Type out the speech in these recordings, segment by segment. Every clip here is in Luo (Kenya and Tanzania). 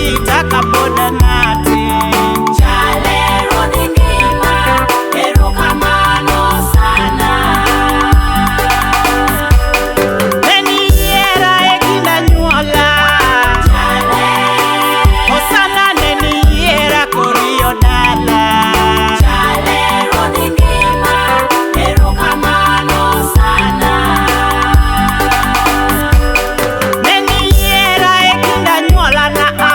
rita kapoda nati. Chale Ruoth ngima, erokamano sana. Neniyiera e kind anyuola. Chale. Osana neniyiera koriyo dala. Chale Ruoth ngima, erokamano sana. Neniyiera e kind anyuola na a.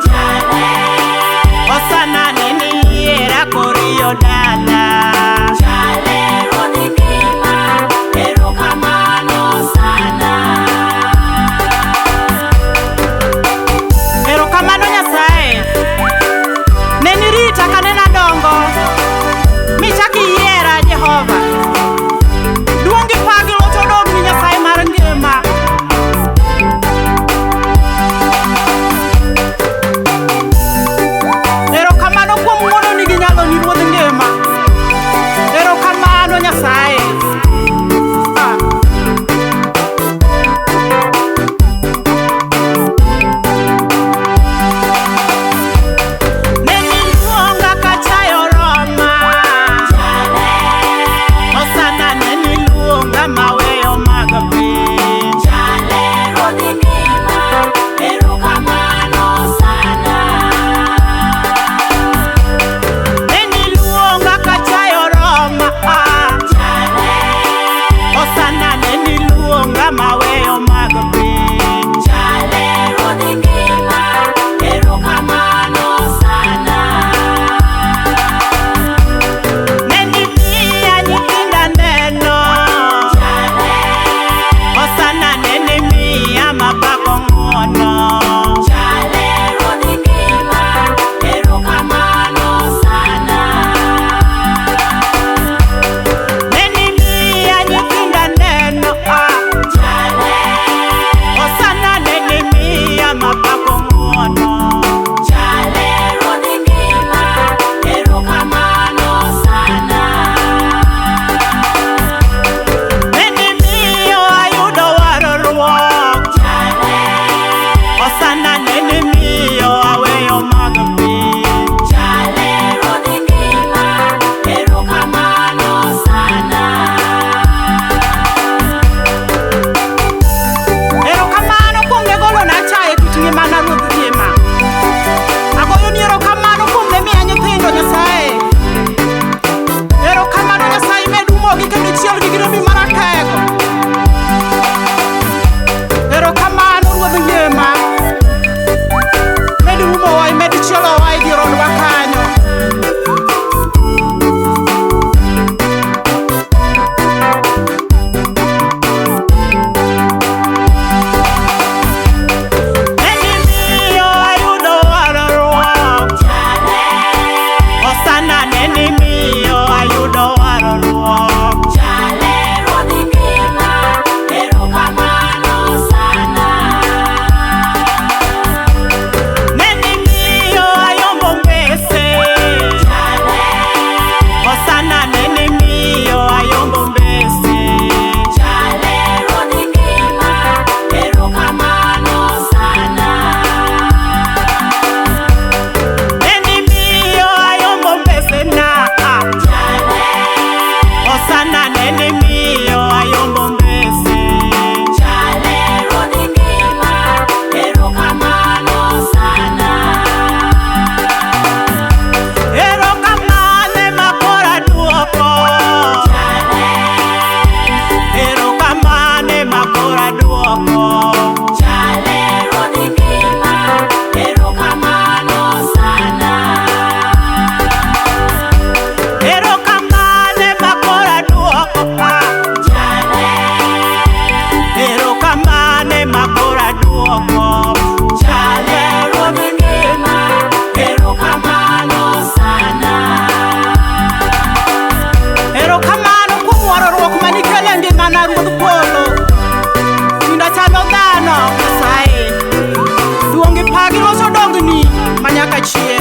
Chale. Osana neniyiera koriyo dala. Chale Ruoth ngima, erokamano sana. Erokamano Nyasaye. Nenirita kane nadongo. Michaki yiera Jehova. Duongi pagi locho dog ni Nyasaye mar ngima. Erokamano kuom ng'wono ni gi nyalo ni Ruodh ngima. Erokamano Nyasaye. Ah. Neniluonga kachayo Roma. Chale. Osana neniluonga maweyo mag piny. Chale Ruoth ngima, erokamano sana. Neniluonga kachayo Roma. Chale. Osana neniluonga maweyo mag piny. Chale Ruoth ngima, erokamano sana. Nenimiya nyithinda neno. Chale. Osana nenimiya mapako ng'wono. Chale Ruoth ngima, erokamano sana. Nenimiya nyithinda neno. Chale. Osana nenimiya mapako ng'wono. Chale Ruoth ngima, erokamano sana. Nenimiyo ayudo warruok. Chale. Osana nenimiyo aweyo mag piny. Chale Ruoth ngima, erokamano sana. Erokamano kuom ne golona chaye kit ngimana Ruodh ngima. Agoyoni erokamano kuom ne miya nyithindo Nyasaye. Erokamano Nyasaye med umogi kendo ichielgi gi rembi maratego. Erokamano Ruodh ngima. Med umowa imed chielowa e dier odwa kanyo. Nenimiyo ayudo warruok. Chale. Osana nenimiyo ayudo warruok. Chale Ruoth ngima, erokamano sana. Nenimiyo ayombo mbese. Chale. Osana nenimiyo ayombo mbese. Chale Ruoth ngima, erokamano sana. Nenimiyo ayombo mbese na. Chale. Osana nenimiyo ayombo mbese. Chale Ruoth ngima, erokamano sana. Erokamano ema kora duoko. Chale. Erokamano ema kora duoko. Chale Ruoth ngima, erokamano sana. Erokamano ema kora duoko. Chale. Erokamano ema kora duoko. Chale Ruoth ngima, erokamano sana. Erokamano kuom warruok manikelo e ngimana Ruodh polo. Kinda chalo dhano Nyasaye. Duongi pagi loso dongni manyaka chieng'.